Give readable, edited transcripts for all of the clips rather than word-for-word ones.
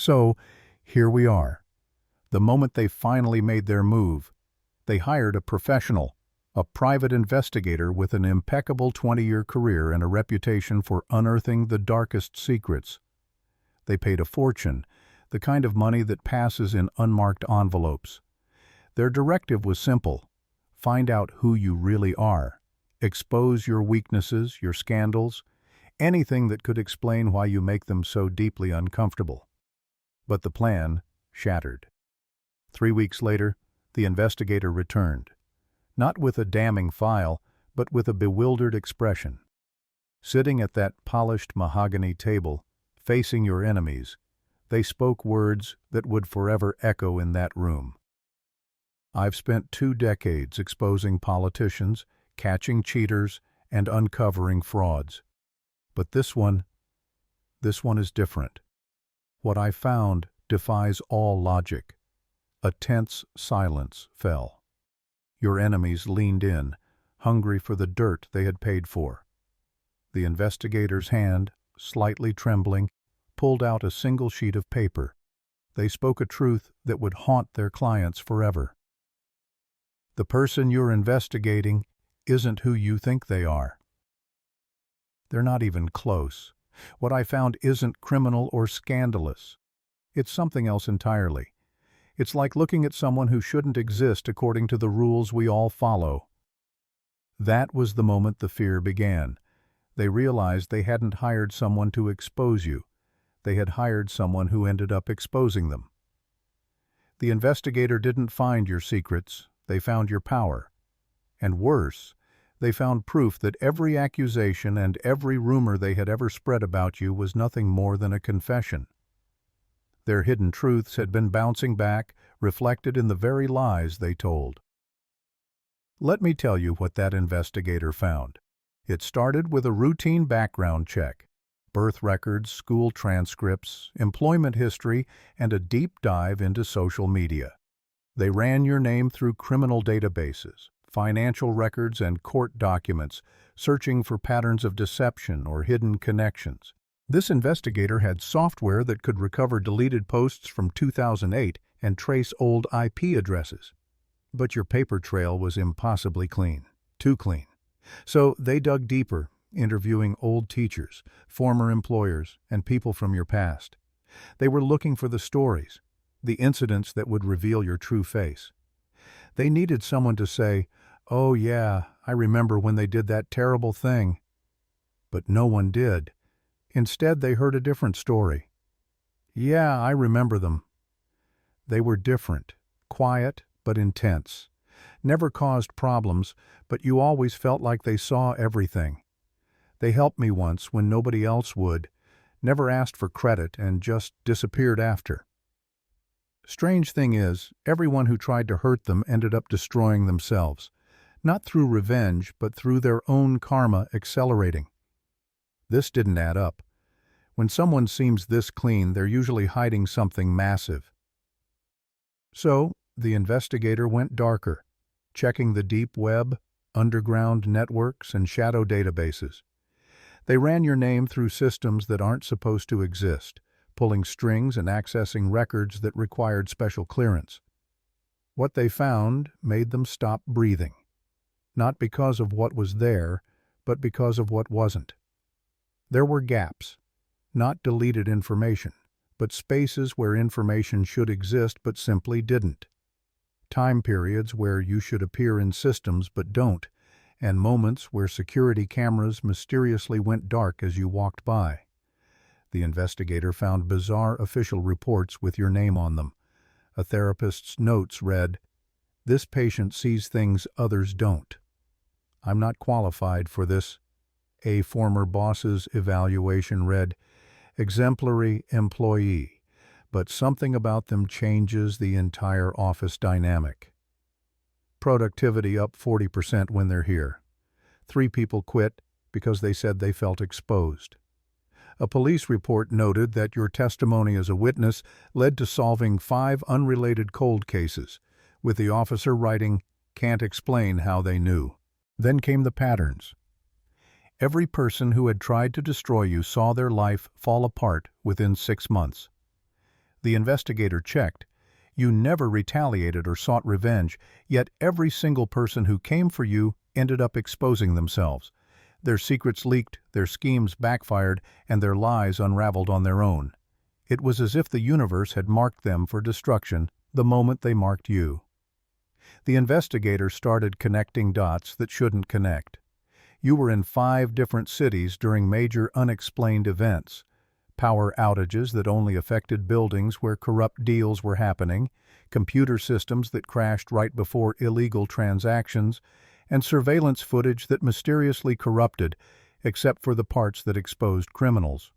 So, here we are. The moment they finally made their move, they hired a professional, a private investigator with an impeccable 20-year career and a reputation for unearthing the darkest secrets. They paid a fortune, the kind of money that passes in unmarked envelopes. Their directive was simple: find out who you really are. Expose your weaknesses, your scandals, anything that could explain why you make them so deeply uncomfortable. But the plan shattered. 3 weeks later, the investigator returned, not with a damning file, but with a bewildered expression. Sitting at that polished mahogany table, facing your enemies, they spoke words that would forever echo in that room. I've spent 2 decades exposing politicians, catching cheaters, and uncovering frauds. But this one is different. What I found defies all logic. A tense silence fell. Your enemies leaned in, hungry for the dirt they had paid for. The investigator's hand, slightly trembling, pulled out a single sheet of paper. They spoke a truth that would haunt their clients forever. The person you're investigating isn't who you think they are. They're not even close. What I found isn't criminal or scandalous. It's something else entirely. It's like looking at someone who shouldn't exist according to the rules we all follow. That was the moment the fear began. They realized they hadn't hired someone to expose you. They had hired someone who ended up exposing them. The investigator didn't find your secrets, they found your power. And worse, they found proof that every accusation and every rumor they had ever spread about you was nothing more than a confession. Their hidden truths had been bouncing back, reflected in the very lies they told. Let me tell you what that investigator found. It started with a routine background check: birth records, school transcripts, employment history, and a deep dive into social media. They ran your name through criminal databases, financial records, and court documents, searching for patterns of deception or hidden connections. This investigator had software that could recover deleted posts from 2008 and trace old IP addresses. But your paper trail was impossibly clean, too clean. So they dug deeper, interviewing old teachers, former employers, and people from your past. They were looking for the stories, the incidents that would reveal your true face. They needed someone to say, "Oh yeah, I remember when they did that terrible thing." But no one did. Instead, they heard a different story. "Yeah, I remember them." They were different, quiet but intense. Never caused problems, but you always felt like they saw everything. They helped me once when nobody else would, never asked for credit, and just disappeared after. Strange thing is, everyone who tried to hurt them ended up destroying themselves, not through revenge, but through their own karma accelerating. This didn't add up. When someone seems this clean, they're usually hiding something massive. So, the investigator went darker, checking the deep web, underground networks, and shadow databases. They ran your name through systems that aren't supposed to exist, pulling strings and accessing records that required special clearance. What they found made them stop breathing, not because of what was there, but because of what wasn't. There were gaps, not deleted information, but spaces where information should exist but simply didn't. Time periods where you should appear in systems but don't, and moments where security cameras mysteriously went dark as you walked by. The investigator found bizarre official reports with your name on them. A therapist's notes read, "This patient sees things others don't. I'm not qualified for this." A former boss's evaluation read, "Exemplary employee, but something about them changes the entire office dynamic. Productivity up 40% when they're here. 3 people quit because they said they felt exposed." A police report noted that your testimony as a witness led to solving 5 unrelated cold cases, with the officer writing, "Can't explain how they knew." Then came the patterns. Every person who had tried to destroy you saw their life fall apart within 6 months. The investigator checked. You never retaliated or sought revenge, yet every single person who came for you ended up exposing themselves. Their secrets leaked, their schemes backfired, and their lies unraveled on their own. It was as if the universe had marked them for destruction the moment they marked you. The investigator started connecting dots that shouldn't connect. You were in 5 different cities during major unexplained events. Power outages that only affected buildings where corrupt deals were happening, computer systems that crashed right before illegal transactions, and surveillance footage that mysteriously corrupted, except for the parts that exposed criminals.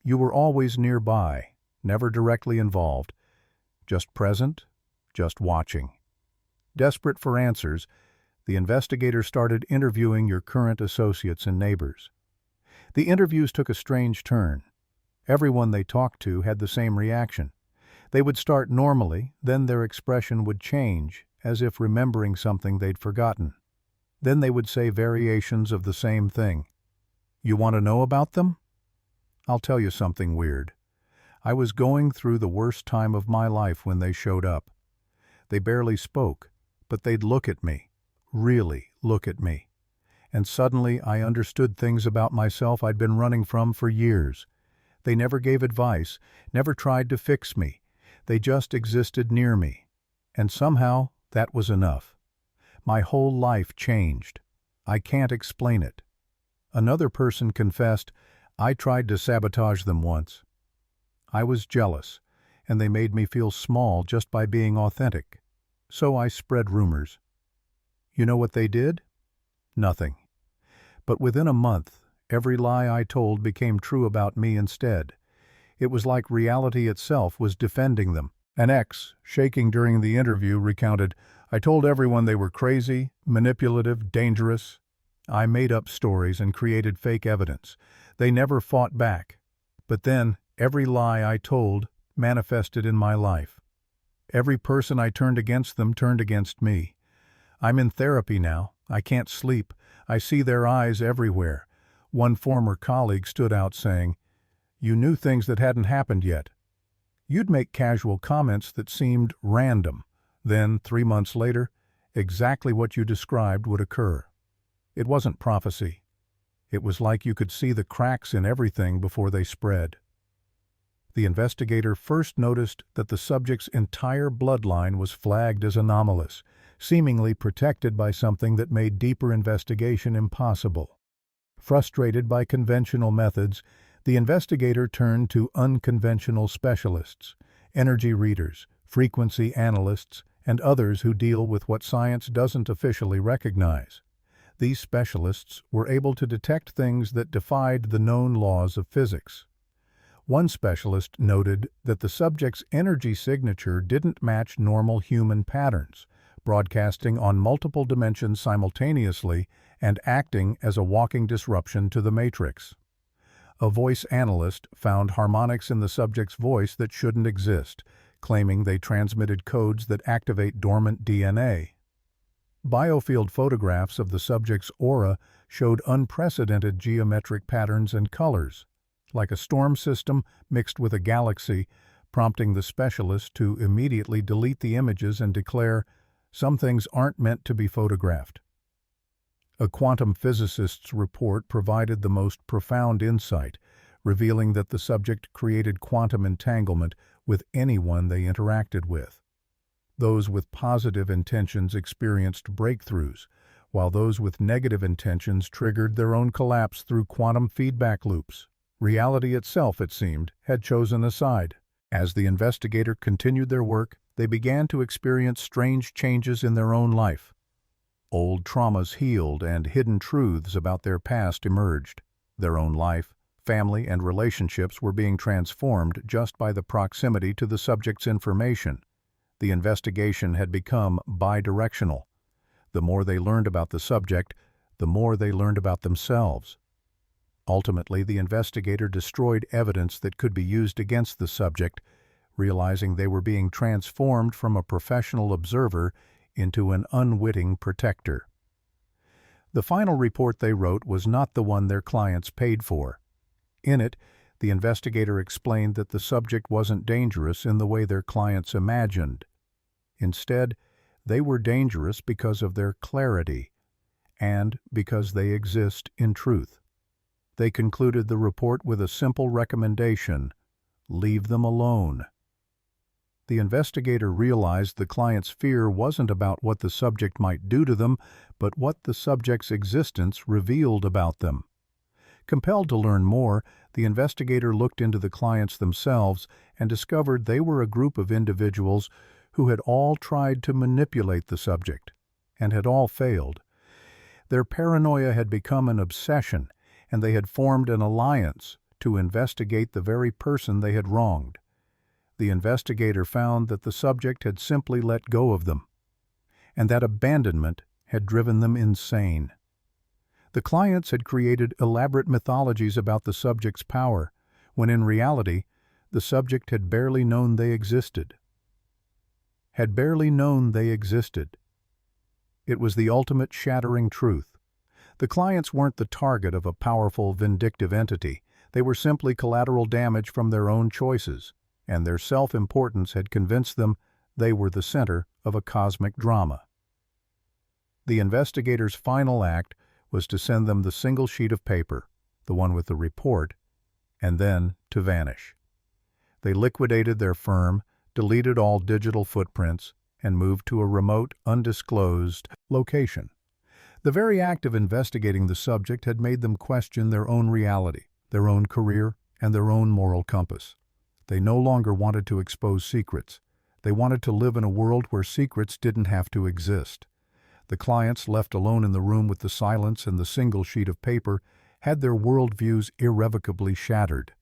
You were always nearby, never directly involved, just present, just watching. Desperate for answers, the investigator started interviewing your current associates and neighbors. The interviews took a strange turn. Everyone they talked to had the same reaction. They would start normally, then their expression would change, as if remembering something they'd forgotten. Then they would say variations of the same thing. You want to know about them? I'll tell you something weird. I was going through the worst time of my life when they showed up. They barely spoke, but they'd look at me, really look at me. And suddenly I understood things about myself I'd been running from for years. They never gave advice, never tried to fix me. They just existed near me. And somehow that was enough. My whole life changed. I can't explain it. Another person confessed, I tried to sabotage them once. I was jealous, and they made me feel small just by being authentic. So I spread rumors. You know what they did? Nothing. But within a month, every lie I told became true about me instead. It was like reality itself was defending them. An ex, shaking during the interview, recounted, I told everyone they were crazy, manipulative, dangerous. I made up stories and created fake evidence. They never fought back. But then, every lie I told manifested in my life. Every person I turned against them turned against me. I'm in therapy now. I can't sleep. I see their eyes everywhere. One former colleague stood out saying, You knew things that hadn't happened yet. You'd make casual comments that seemed random. Then, 3 months later, exactly what you described would occur. It wasn't prophecy. It was like you could see the cracks in everything before they spread. The investigator first noticed that the subject's entire bloodline was flagged as anomalous, seemingly protected by something that made deeper investigation impossible. Frustrated by conventional methods, the investigator turned to unconventional specialists, energy readers, frequency analysts, and others who deal with what science doesn't officially recognize. These specialists were able to detect things that defied the known laws of physics. One specialist noted that the subject's energy signature didn't match normal human patterns, broadcasting on multiple dimensions simultaneously and acting as a walking disruption to the matrix. A voice analyst found harmonics in the subject's voice that shouldn't exist, claiming they transmitted codes that activate dormant DNA. Biofield photographs of the subject's aura showed unprecedented geometric patterns and colors, like a storm system mixed with a galaxy, prompting the specialist to immediately delete the images and declare, some things aren't meant to be photographed. A quantum physicist's report provided the most profound insight, revealing that the subject created quantum entanglement with anyone they interacted with. Those with positive intentions experienced breakthroughs, while those with negative intentions triggered their own collapse through quantum feedback loops. Reality itself, it seemed, had chosen a side. As the investigator continued their work, they began to experience strange changes in their own life. Old traumas healed and hidden truths about their past emerged. Their own life, family, and relationships were being transformed just by the proximity to the subject's information. The investigation had become bidirectional. The more they learned about the subject, the more they learned about themselves. Ultimately, the investigator destroyed evidence that could be used against the subject, realizing they were being transformed from a professional observer into an unwitting protector. The final report they wrote was not the one their clients paid for. In it, The investigator explained that the subject wasn't dangerous in the way their clients imagined. Instead, they were dangerous because of their clarity and because they exist in truth. They concluded the report with a simple recommendation: leave them alone. The investigator realized the client's fear wasn't about what the subject might do to them, but what the subject's existence revealed about them. Compelled to learn more, the investigator looked into the clients themselves and discovered they were a group of individuals who had all tried to manipulate the subject and had all failed. Their paranoia had become an obsession, and they had formed an alliance to investigate the very person they had wronged. The investigator found that the subject had simply let go of them, and that abandonment had driven them insane. The clients had created elaborate mythologies about the subject's power, when in reality, the subject had barely known they existed. It was the ultimate shattering truth. The clients weren't the target of a powerful, vindictive entity. They were simply collateral damage from their own choices, and their self-importance had convinced them they were the center of a cosmic drama. The investigator's final act was to send them the single sheet of paper, the one with the report, and then to vanish. They liquidated their firm, deleted all digital footprints, and moved to a remote, undisclosed location. The very act of investigating the subject had made them question their own reality, their own career, and their own moral compass. They no longer wanted to expose secrets. They wanted to live in a world where secrets didn't have to exist. The clients, left alone in the room with the silence and the single sheet of paper, had their worldviews irrevocably shattered.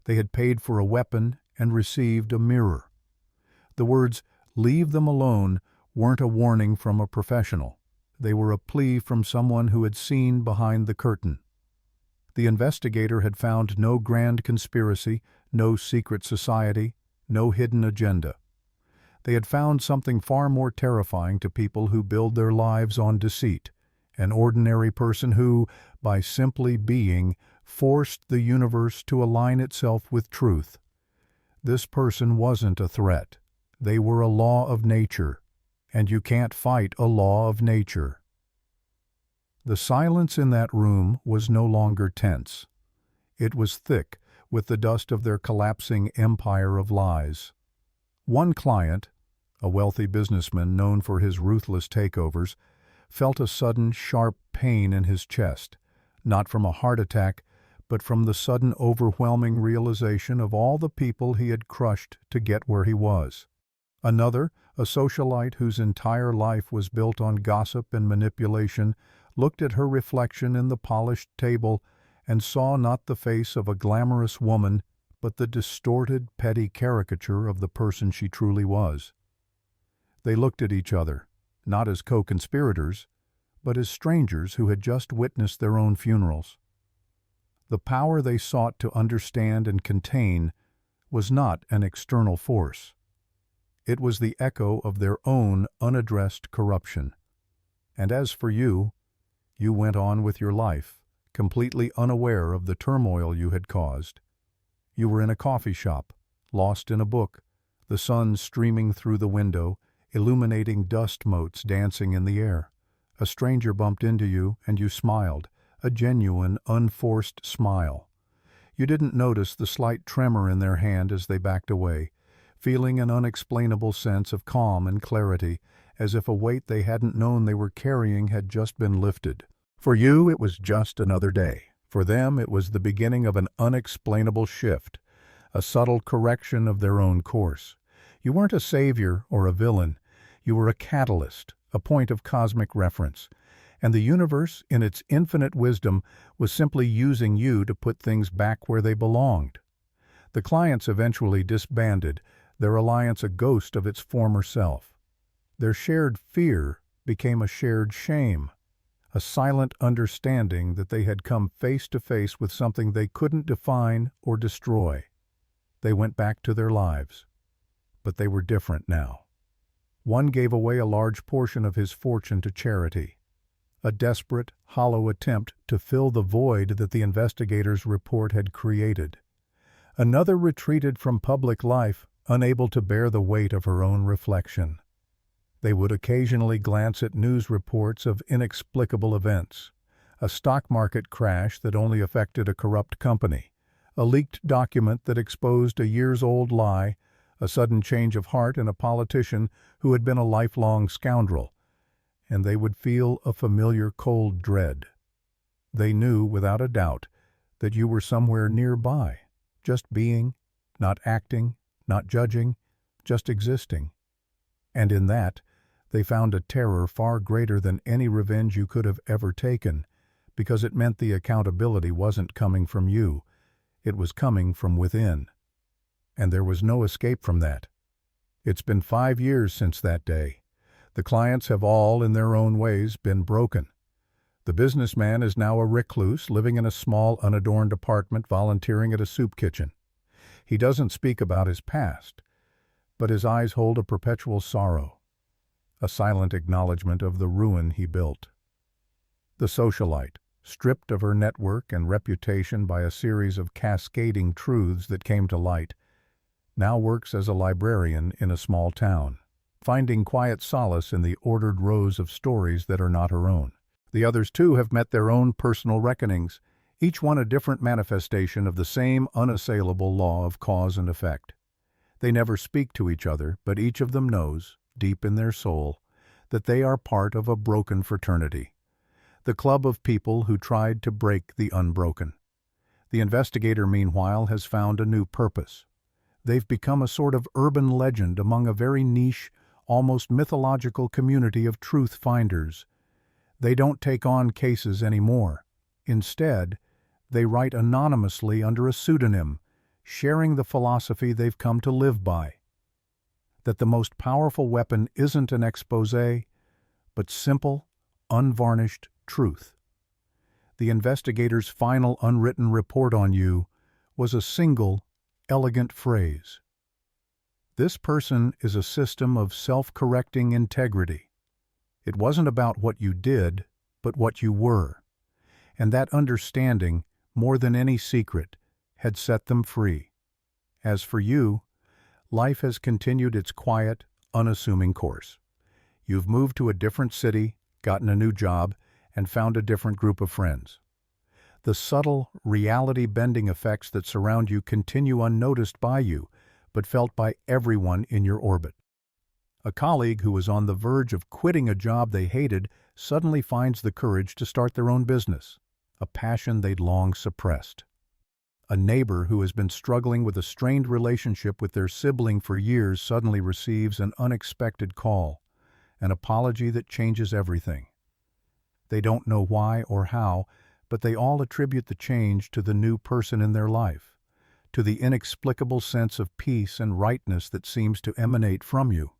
They had paid for a weapon and received a mirror. The words, "leave them alone," weren't a warning from a professional. They were a plea from someone who had seen behind the curtain. The investigator had found no grand conspiracy, no secret society, no hidden agenda. They had found something far more terrifying to people who build their lives on deceit, an ordinary person who, by simply being, forced the universe to align itself with truth. This person wasn't a threat. They were a law of nature, and you can't fight a law of nature. The silence in that room was no longer tense. It was thick with the dust of their collapsing empire of lies. One client, a wealthy businessman known for his ruthless takeovers, felt a sudden, sharp pain in his chest, not from a heart attack, but from the sudden, overwhelming realization of all the people he had crushed to get where he was. Another, a socialite whose entire life was built on gossip and manipulation, looked at her reflection in the polished table and saw not the face of a glamorous woman, but the distorted, petty caricature of the person she truly was. They looked at each other, not as co-conspirators, but as strangers who had just witnessed their own funerals. The power they sought to understand and contain was not an external force. It was the echo of their own unaddressed corruption. And as for you, you went on with your life, completely unaware of the turmoil you had caused. You were in a coffee shop, lost in a book, the sun streaming through the window, illuminating dust motes dancing in the air. A stranger bumped into you, and you smiled, a genuine, unforced smile. You didn't notice the slight tremor in their hand as they backed away, feeling an unexplainable sense of calm and clarity, as if a weight they hadn't known they were carrying had just been lifted. For you, it was just another day. For them, it was the beginning of an unexplainable shift, a subtle correction of their own course. You weren't a savior or a villain. You were a catalyst, a point of cosmic reference. And the universe, in its infinite wisdom, was simply using you to put things back where they belonged. The clients eventually disbanded, their alliance a ghost of its former self. Their shared fear became a shared shame, a silent understanding that they had come face to face with something they couldn't define or destroy. They went back to their lives. But they were different now. One gave away a large portion of his fortune to charity, a desperate, hollow attempt to fill the void that the investigators' report had created. Another retreated from public life, unable to bear the weight of her own reflection. They would occasionally glance at news reports of inexplicable events, a stock market crash that only affected a corrupt company, a leaked document that exposed a years-old lie, a sudden change of heart in a politician who had been a lifelong scoundrel, and they would feel a familiar cold dread. They knew, without a doubt, that you were somewhere nearby, just being, not acting, not judging, just existing. And in that, they found a terror far greater than any revenge you could have ever taken, because it meant the accountability wasn't coming from you, it was coming from within. And there was no escape from that. It's been 5 years since that day. The clients have all, in their own ways, been broken. The businessman is now a recluse, living in a small, unadorned apartment, volunteering at a soup kitchen. He doesn't speak about his past, but his eyes hold a perpetual sorrow, a silent acknowledgement of the ruin he built. The socialite, stripped of her network and reputation by a series of cascading truths that came to light, now works as a librarian in a small town, finding quiet solace in the ordered rows of stories that are not her own. The others, too, have met their own personal reckonings, each one a different manifestation of the same unassailable law of cause and effect. They never speak to each other, but each of them knows, deep in their soul, that they are part of a broken fraternity, the club of people who tried to break the unbroken. The investigator, meanwhile, has found a new purpose. They've become a sort of urban legend among a very niche, almost mythological community of truth finders. They don't take on cases anymore. Instead, they write anonymously under a pseudonym, sharing the philosophy they've come to live by. That the most powerful weapon isn't an exposé, but simple, unvarnished truth. The investigator's final unwritten report on you was a single, elegant phrase. This person is a system of self-correcting integrity. It wasn't about what you did, but what you were. And that understanding, more than any secret, had set them free. As for you, life has continued its quiet, unassuming course. You've moved to a different city, gotten a new job, and found a different group of friends. The subtle, reality-bending effects that surround you continue unnoticed by you, but felt by everyone in your orbit. A colleague who was on the verge of quitting a job they hated suddenly finds the courage to start their own business, a passion they'd long suppressed. A neighbor who has been struggling with a strained relationship with their sibling for years suddenly receives an unexpected call, an apology that changes everything. They don't know why or how, but they all attribute the change to the new person in their life, to the inexplicable sense of peace and rightness that seems to emanate from you.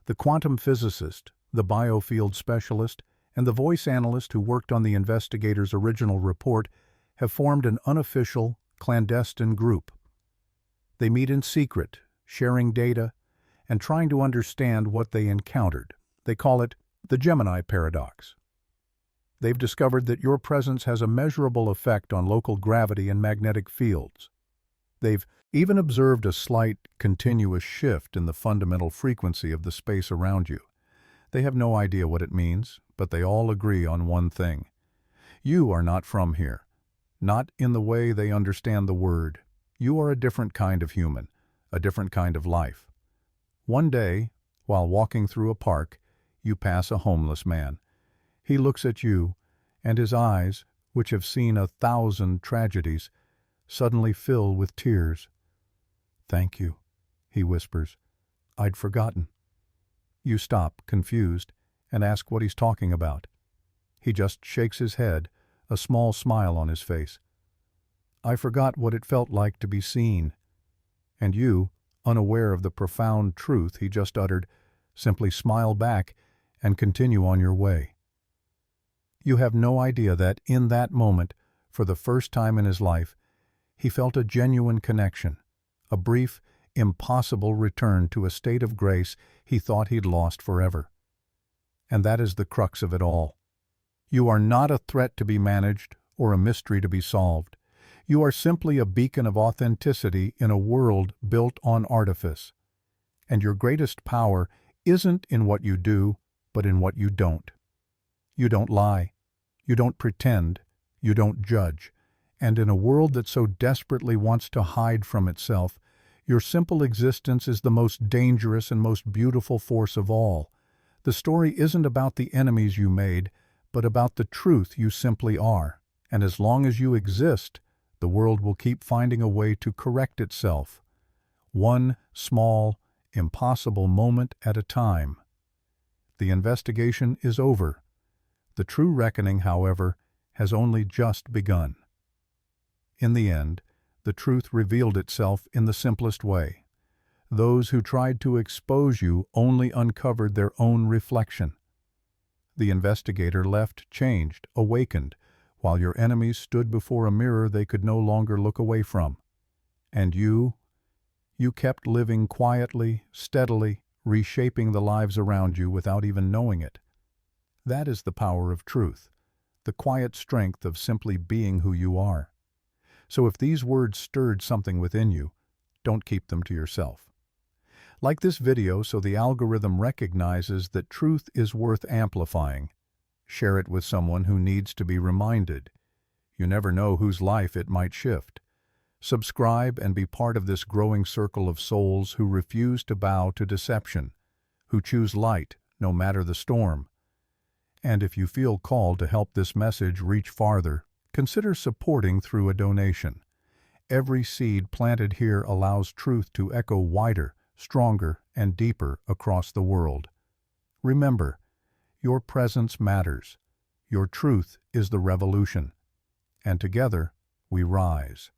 The quantum physicist, the biofield specialist, and the voice analyst who worked on the investigator's original report have formed an unofficial, clandestine group. They meet in secret, sharing data, and trying to understand what they encountered. They call it the Gemini paradox. They've discovered that your presence has a measurable effect on local gravity and magnetic fields. They've even observed a slight, continuous shift in the fundamental frequency of the space around you. They have no idea what it means, but they all agree on one thing. You are not from here. Not in the way they understand the word. You are a different kind of human, a different kind of life. One day, while walking through a park, you pass a homeless man. He looks at you, and his eyes, which have seen 1,000 tragedies, suddenly fill with tears. "Thank you," he whispers. "I'd forgotten." You stop, confused, and ask what he's talking about. He just shakes his head, a small smile on his face. "I forgot what it felt like to be seen." And you, unaware of the profound truth he just uttered, simply smile back and continue on your way. You have no idea that, in that moment, for the first time in his life, he felt a genuine connection, a brief, impossible return to a state of grace he thought he'd lost forever. And that is the crux of it all. You are not a threat to be managed or a mystery to be solved. You are simply a beacon of authenticity in a world built on artifice. And your greatest power isn't in what you do, but in what you don't. You don't lie. You don't pretend. You don't judge. And in a world that so desperately wants to hide from itself, your simple existence is the most dangerous and most beautiful force of all. The story isn't about the enemies you made, but about the truth you simply are. And as long as you exist, the world will keep finding a way to correct itself. One small, impossible moment at a time. The investigation is over. The true reckoning, however, has only just begun. In the end, the truth revealed itself in the simplest way. Those who tried to expose you only uncovered their own reflection. The investigator left changed, awakened, while your enemies stood before a mirror they could no longer look away from. And you kept living quietly, steadily, reshaping the lives around you without even knowing it. That is the power of truth, the quiet strength of simply being who you are. So if these words stirred something within you, don't keep them to yourself. Like this video so the algorithm recognizes that truth is worth amplifying. Share it with someone who needs to be reminded. You never know whose life it might shift. Subscribe and be part of this growing circle of souls who refuse to bow to deception, who choose light no matter the storm. And if you feel called to help this message reach farther, consider supporting through a donation. Every seed planted here allows truth to echo wider, stronger, and deeper across the world. Remember, your presence matters. Your truth is the revolution. And together, we rise.